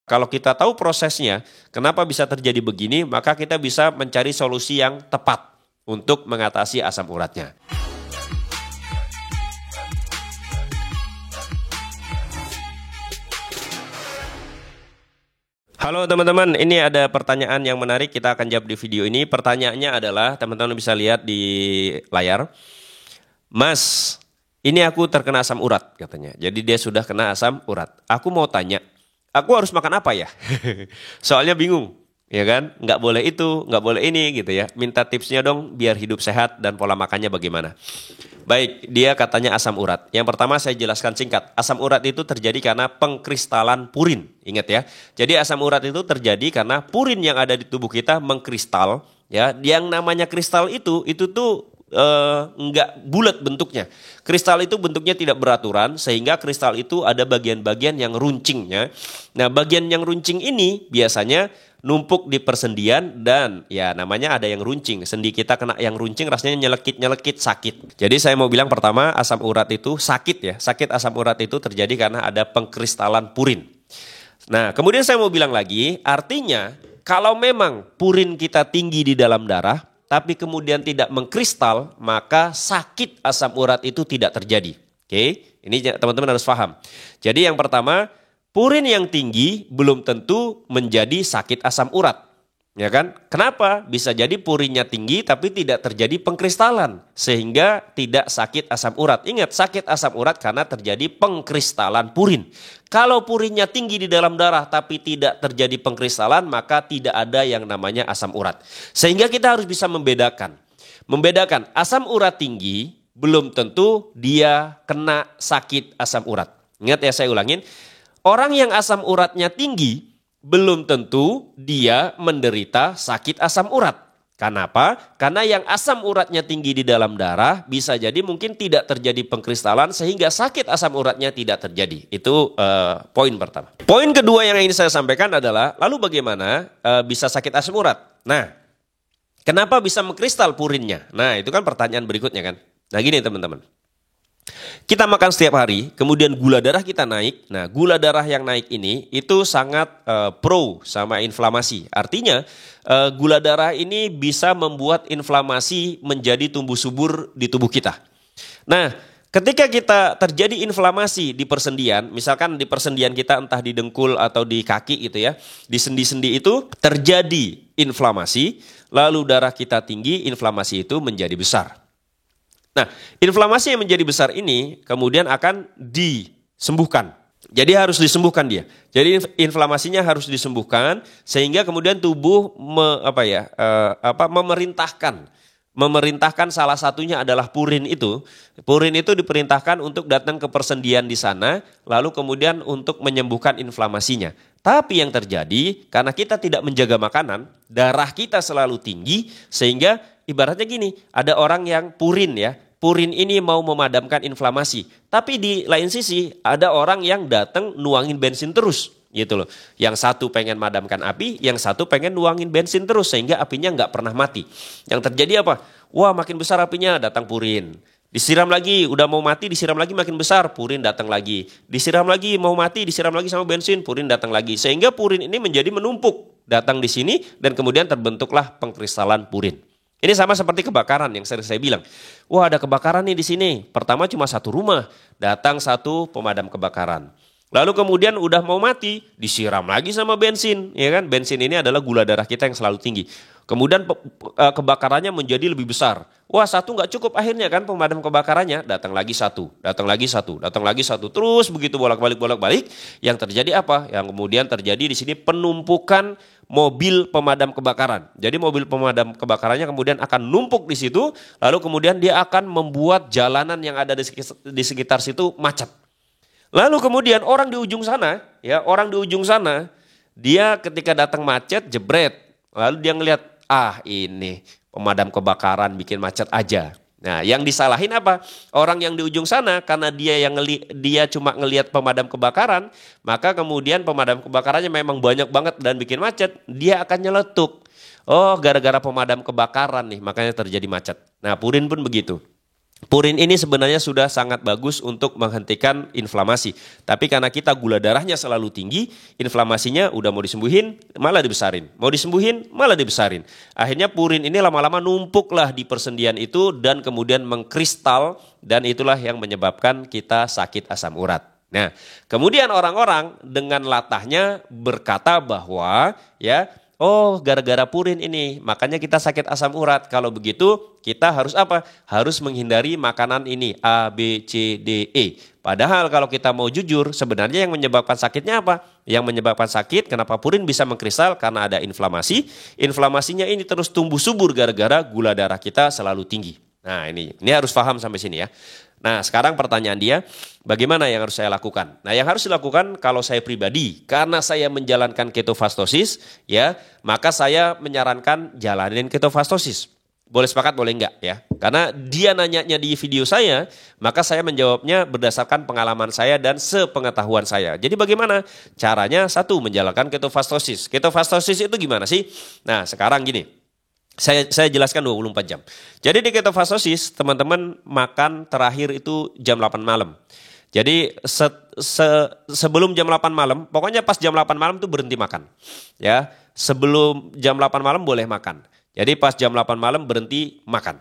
Kalau kita tahu prosesnya, kenapa bisa terjadi begini, maka kita bisa mencari solusi yang tepat untuk mengatasi asam uratnya. Halo teman-teman, ini ada pertanyaan yang menarik, kita akan jawab di video ini. Pertanyaannya adalah, teman-teman bisa lihat di layar. Mas, ini aku terkena asam urat katanya. Jadi dia sudah kena asam urat. Aku mau tanya, aku harus makan apa ya? Soalnya bingung, ya kan? Nggak boleh itu, nggak boleh ini gitu ya. Minta tipsnya dong biar hidup sehat dan pola makannya bagaimana. Baik, dia katanya asam urat. Yang pertama saya jelaskan singkat. Asam urat itu terjadi karena pengkristalan purin. Ingat ya. Jadi asam urat itu terjadi karena purin yang ada di tubuh kita mengkristal. Ya, yang namanya kristal itu tuh enggak bulat bentuknya. Kristal itu bentuknya tidak beraturan sehingga kristal itu ada bagian-bagian yang runcingnya. Nah, bagian yang runcing ini biasanya numpuk di persendian dan ya namanya ada yang runcing. Sendi kita kena yang runcing rasanya nyelekit-nyelekit sakit. Jadi saya mau bilang pertama asam urat itu sakit ya. Sakit asam urat itu terjadi karena ada pengkristalan purin. Nah, kemudian saya mau bilang lagi, artinya kalau memang purin kita tinggi di dalam darah tapi kemudian tidak mengkristal, maka sakit asam urat itu tidak terjadi. Oke, ini teman-teman harus paham. Jadi yang pertama, purin yang tinggi belum tentu menjadi sakit asam urat. Ya kan? Kenapa? Bisa jadi purinnya tinggi tapi tidak terjadi pengkristalan sehingga tidak sakit asam urat. Ingat, sakit asam urat karena terjadi pengkristalan purin. Kalau purinnya tinggi di dalam darah tapi tidak terjadi pengkristalan, maka tidak ada yang namanya asam urat. Sehingga kita harus bisa membedakan. Membedakan asam urat tinggi belum tentu dia kena sakit asam urat. Ingat ya, saya ulangin. Orang yang asam uratnya tinggi belum tentu dia menderita sakit asam urat. Kenapa? Karena yang asam uratnya tinggi di dalam darah bisa jadi mungkin tidak terjadi pengkristalan sehingga sakit asam uratnya tidak terjadi. Itu poin pertama. Poin kedua yang ingin saya sampaikan adalah lalu bagaimana bisa sakit asam urat? Nah, kenapa bisa mengkristal purinnya? Nah, itu kan pertanyaan berikutnya kan. Nah, gini teman-teman. Kita makan setiap hari, kemudian gula darah kita naik. Nah, gula darah yang naik ini itu sangat pro sama inflamasi. Artinya, gula darah ini bisa membuat inflamasi menjadi tumbuh subur di tubuh kita. Nah, ketika kita terjadi inflamasi di persendian, misalkan di persendian kita entah di dengkul atau di kaki gitu ya, di sendi-sendi itu terjadi inflamasi, lalu darah kita tinggi, inflamasi itu menjadi besar. Nah, inflamasi yang menjadi besar ini kemudian akan disembuhkan. Jadi harus disembuhkan dia. Jadi inflamasinya harus disembuhkan sehingga kemudian tubuh memerintahkan salah satunya adalah purin itu. Purin itu diperintahkan untuk datang ke persendian di sana lalu kemudian untuk menyembuhkan inflamasinya. Tapi yang terjadi karena kita tidak menjaga makanan, darah kita selalu tinggi sehingga ibaratnya gini, ada orang yang purin ya. Purin ini mau memadamkan inflamasi. Tapi di lain sisi ada orang yang datang nuangin bensin terus. Gitu loh. Yang satu pengen madamkan api, yang satu pengen nuangin bensin terus. Sehingga apinya nggak pernah mati. Yang terjadi apa? Wah, makin besar apinya, datang purin. Disiram lagi, udah mau mati, disiram lagi makin besar, purin datang lagi. Disiram lagi, mau mati, disiram lagi sama bensin, purin datang lagi. Sehingga purin ini menjadi menumpuk. Datang di sini dan kemudian terbentuklah pengkristalan purin. Ini sama seperti kebakaran yang sering saya bilang. Wah, ada kebakaran nih di sini. Pertama cuma satu rumah, datang satu pemadam kebakaran. Lalu kemudian udah mau mati, disiram lagi sama bensin, ya kan? Bensin ini adalah gula darah kita yang selalu tinggi. Kemudian kebakarannya menjadi lebih besar. Wah, satu nggak cukup akhirnya kan pemadam kebakarannya, datang lagi satu, datang lagi satu, datang lagi satu, terus begitu bolak-balik. Yang terjadi apa? Yang kemudian terjadi di sini penumpukan mobil pemadam kebakaran. Jadi mobil pemadam kebakarannya kemudian akan numpuk di situ, lalu kemudian dia akan membuat jalanan yang ada di sekitar situ macet. Lalu kemudian orang di ujung sana, dia ketika datang macet, jebret. Lalu dia ngelihat, ini pemadam kebakaran bikin macet aja. Nah, yang disalahin apa? Orang yang di ujung sana karena dia cuma ngelihat pemadam kebakaran, maka kemudian pemadam kebakarannya memang banyak banget dan bikin macet, dia akan nyeletuk. Oh, gara-gara pemadam kebakaran nih, makanya terjadi macet. Nah, purin pun begitu. Purin ini sebenarnya sudah sangat bagus untuk menghentikan inflamasi. Tapi karena kita gula darahnya selalu tinggi, inflamasinya udah mau disembuhin, malah dibesarin. Mau disembuhin, malah dibesarin. Akhirnya purin ini lama-lama numpuklah di persendian itu dan kemudian mengkristal dan itulah yang menyebabkan kita sakit asam urat. Nah, kemudian orang-orang dengan latahnya berkata bahwa oh, gara-gara purin ini, makanya kita sakit asam urat. Kalau begitu, kita harus apa? Harus menghindari makanan ini, A, B, C, D, E. Padahal kalau kita mau jujur, sebenarnya yang menyebabkan sakitnya apa? Yang menyebabkan sakit, kenapa purin bisa mengkristal? Karena ada inflamasi. Inflamasinya ini terus tumbuh subur gara-gara gula darah kita selalu tinggi. Nah, ini harus paham sampai sini ya. Nah, sekarang pertanyaan dia, bagaimana yang harus saya lakukan? Nah, yang harus dilakukan kalau saya pribadi, karena saya menjalankan ketofastosis, maka saya menyarankan jalanin ketofastosis. Boleh sepakat, boleh enggak ya? Karena dia nanyanya di video saya, maka saya menjawabnya berdasarkan pengalaman saya dan sepengetahuan saya. Jadi bagaimana? Caranya satu, menjalankan ketofastosis. Ketofastosis itu gimana sih? Nah, sekarang gini. Saya jelaskan 24 jam. Jadi di ketofastosis, teman-teman makan terakhir itu jam 8 malam. Jadi sebelum jam 8 malam, pokoknya pas jam 8 malam tuh berhenti makan. Ya, sebelum jam 8 malam boleh makan. Jadi pas jam 8 malam berhenti makan.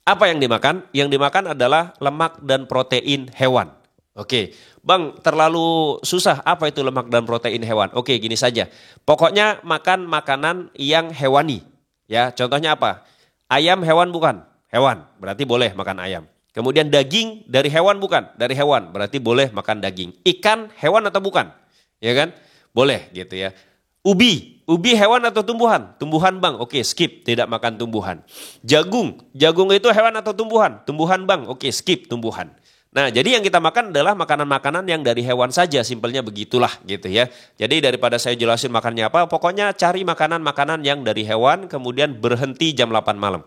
Apa yang dimakan? Yang dimakan adalah lemak dan protein hewan. Oke, Bang, terlalu susah. Apa itu lemak dan protein hewan? Oke, gini saja. Pokoknya makan makanan yang hewani. Ya, contohnya apa? Ayam hewan bukan? Hewan, berarti boleh makan ayam. Kemudian daging dari hewan bukan? Dari hewan, berarti boleh makan daging. Ikan hewan atau bukan? Ya kan? Boleh gitu ya. Ubi hewan atau tumbuhan? Tumbuhan Bang, oke skip, tidak makan tumbuhan. Jagung itu hewan atau tumbuhan? Tumbuhan Bang, oke skip tumbuhan. Nah, jadi yang kita makan adalah makanan-makanan yang dari hewan saja, simpelnya begitulah gitu ya. Jadi daripada saya jelasin makannya apa, pokoknya cari makanan-makanan yang dari hewan, kemudian berhenti jam 8 malam.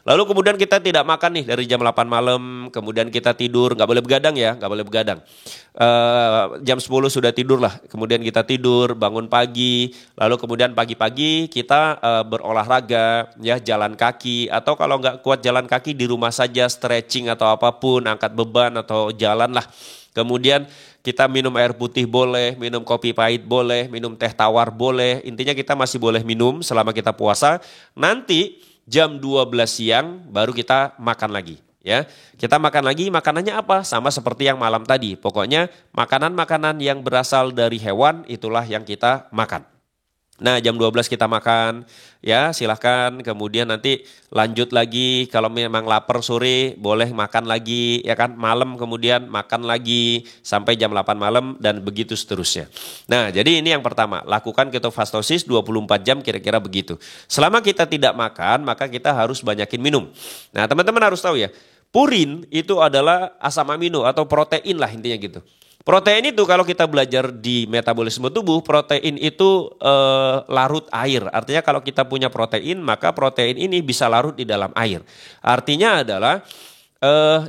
Lalu kemudian kita tidak makan nih dari jam 8 malam, kemudian kita tidur, nggak boleh begadang ya, nggak boleh begadang. Jam 10 sudah tidur lah, kemudian kita tidur, bangun pagi, lalu kemudian pagi-pagi kita berolahraga, ya jalan kaki, atau kalau nggak kuat jalan kaki di rumah saja, stretching atau apapun, angkat beban atau jalan lah. Kemudian kita minum air putih boleh, minum kopi pahit boleh, minum teh tawar boleh, intinya kita masih boleh minum selama kita puasa. Nanti jam 12 siang baru kita makan lagi. Ya, kita makan lagi, makanannya apa? Sama seperti yang malam tadi. Pokoknya makanan-makanan yang berasal dari hewan itulah yang kita makan. Nah, jam 12 kita makan, ya silahkan. Kemudian nanti lanjut lagi, kalau memang lapar sore boleh makan lagi, ya kan. Malam kemudian makan lagi sampai jam 8 malam dan begitu seterusnya. Nah, jadi ini yang pertama, lakukan ketofastosis 24 jam kira-kira begitu. Selama kita tidak makan, maka kita harus banyakin minum. Nah, teman-teman harus tahu ya, purin itu adalah asam amino atau protein lah intinya gitu. Protein itu kalau kita belajar di metabolisme tubuh, protein itu larut air. Artinya kalau kita punya protein, maka protein ini bisa larut di dalam air. Artinya adalah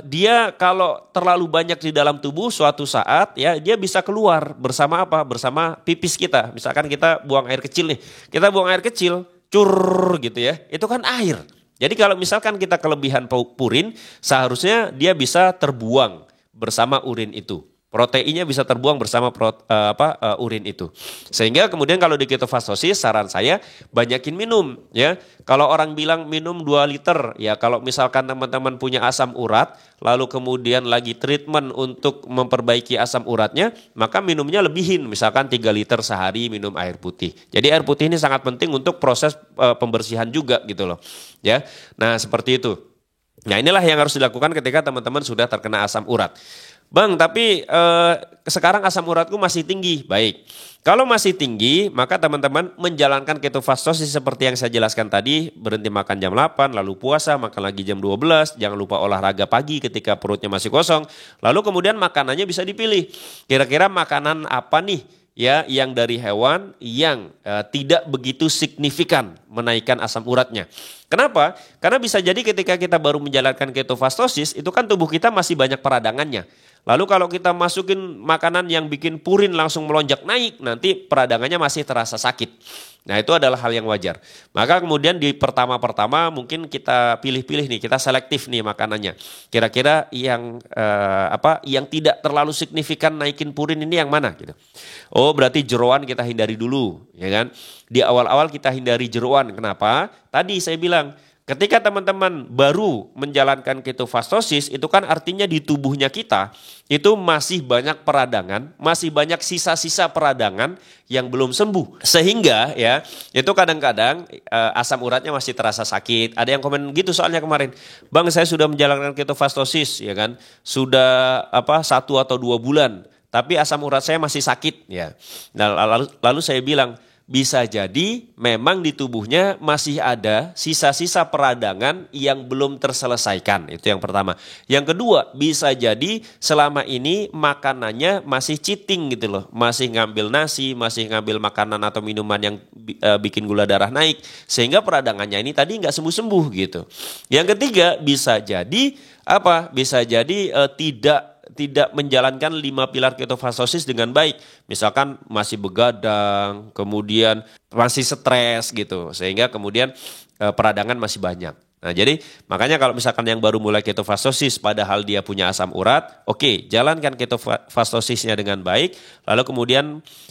dia kalau terlalu banyak di dalam tubuh suatu saat ya dia bisa keluar bersama apa? Bersama pipis kita. Misalkan kita buang air kecil nih. Kita buang air kecil, cur gitu ya. Itu kan air. Jadi kalau misalkan kita kelebihan purin, seharusnya dia bisa terbuang bersama urin itu. Proteinnya bisa terbuang bersama urin itu. Sehingga kemudian kalau di ketofastosis saran saya banyakin minum ya. Kalau orang bilang minum 2 liter ya, kalau misalkan teman-teman punya asam urat lalu kemudian lagi treatment untuk memperbaiki asam uratnya, maka minumnya lebihin, misalkan 3 liter sehari minum air putih. Jadi air putih ini sangat penting untuk proses pembersihan juga gitu loh. Ya. Nah, seperti itu. Nah, inilah yang harus dilakukan ketika teman-teman sudah terkena asam urat. Bang, tapi sekarang asam uratku masih tinggi. Baik, kalau masih tinggi, maka teman-teman menjalankan ketofastosis seperti yang saya jelaskan tadi. Berhenti makan jam 8, lalu puasa, makan lagi jam 12. Jangan lupa olahraga pagi ketika perutnya masih kosong. Lalu kemudian makanannya bisa dipilih. Kira-kira makanan apa nih ya yang dari hewan yang tidak begitu signifikan menaikkan asam uratnya. Kenapa? Karena bisa jadi ketika kita baru menjalankan ketofastosis, itu kan tubuh kita masih banyak peradangannya. Lalu kalau kita masukin makanan yang bikin purin langsung melonjak naik, nanti peradangannya masih terasa sakit. Nah itu adalah hal yang wajar. Maka kemudian di pertama-pertama mungkin kita pilih-pilih nih, kita selektif nih makanannya. Kira-kira yang yang tidak terlalu signifikan naikin purin ini yang mana gitu. Oh berarti jeroan kita hindari dulu, ya kan? Di awal-awal kita hindari jeroan. Kenapa? Tadi saya bilang, ketika teman-teman baru menjalankan ketofastosis, itu kan artinya di tubuhnya kita itu masih banyak peradangan, masih banyak sisa-sisa peradangan yang belum sembuh. Sehingga ya, itu kadang-kadang asam uratnya masih terasa sakit. Ada yang komen gitu soalnya kemarin, "Bang, saya sudah menjalankan ketofastosis, ya kan? Sudah 1 atau 2 bulan, tapi asam urat saya masih sakit." Ya. Nah, lalu saya bilang, bisa jadi memang di tubuhnya masih ada sisa-sisa peradangan yang belum terselesaikan. Itu yang pertama. Yang kedua, bisa jadi selama ini makanannya masih cheating gitu loh. Masih ngambil nasi, masih ngambil makanan atau minuman yang bikin gula darah naik. Sehingga peradangannya ini tadi nggak sembuh-sembuh gitu. Yang ketiga, bisa jadi Bisa jadi tidak menjalankan 5 pilar ketofastosis dengan baik. Misalkan masih begadang, kemudian masih stres gitu. Sehingga kemudian peradangan masih banyak. Nah jadi makanya kalau misalkan yang baru mulai ketofastosis padahal dia punya asam urat, oke, jalankan ketofastosisnya dengan baik. Lalu kemudian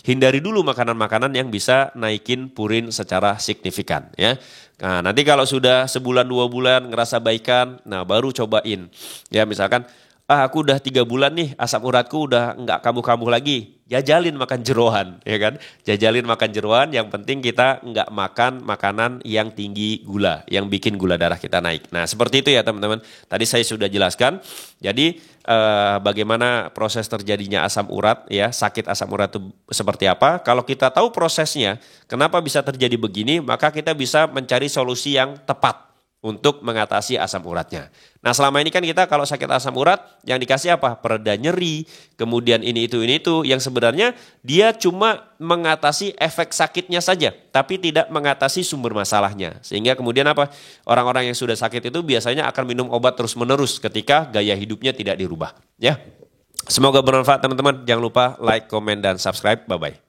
hindari dulu makanan-makanan yang bisa naikin purin secara signifikan ya. Nah nanti kalau sudah sebulan 2 bulan ngerasa baikan, nah baru cobain. Ya misalkan, aku udah 3 bulan nih asam uratku udah nggak kambuh-kambuh lagi. Jajalin makan jeroan, ya kan? Jajalin makan jeroan, yang penting kita nggak makan makanan yang tinggi gula, yang bikin gula darah kita naik. Nah seperti itu ya teman-teman. Tadi saya sudah jelaskan. Jadi bagaimana proses terjadinya asam urat, ya sakit asam urat itu seperti apa. Kalau kita tahu prosesnya, kenapa bisa terjadi begini, maka kita bisa mencari solusi yang tepat untuk mengatasi asam uratnya. Nah selama ini kan kita kalau sakit asam urat yang dikasih apa? Pereda nyeri, kemudian ini itu, yang sebenarnya dia cuma mengatasi efek sakitnya saja, tapi tidak mengatasi sumber masalahnya. Sehingga kemudian orang-orang yang sudah sakit itu biasanya akan minum obat terus-menerus ketika gaya hidupnya tidak dirubah. Ya, semoga bermanfaat teman-teman. Jangan lupa like, komen, dan subscribe. Bye-bye.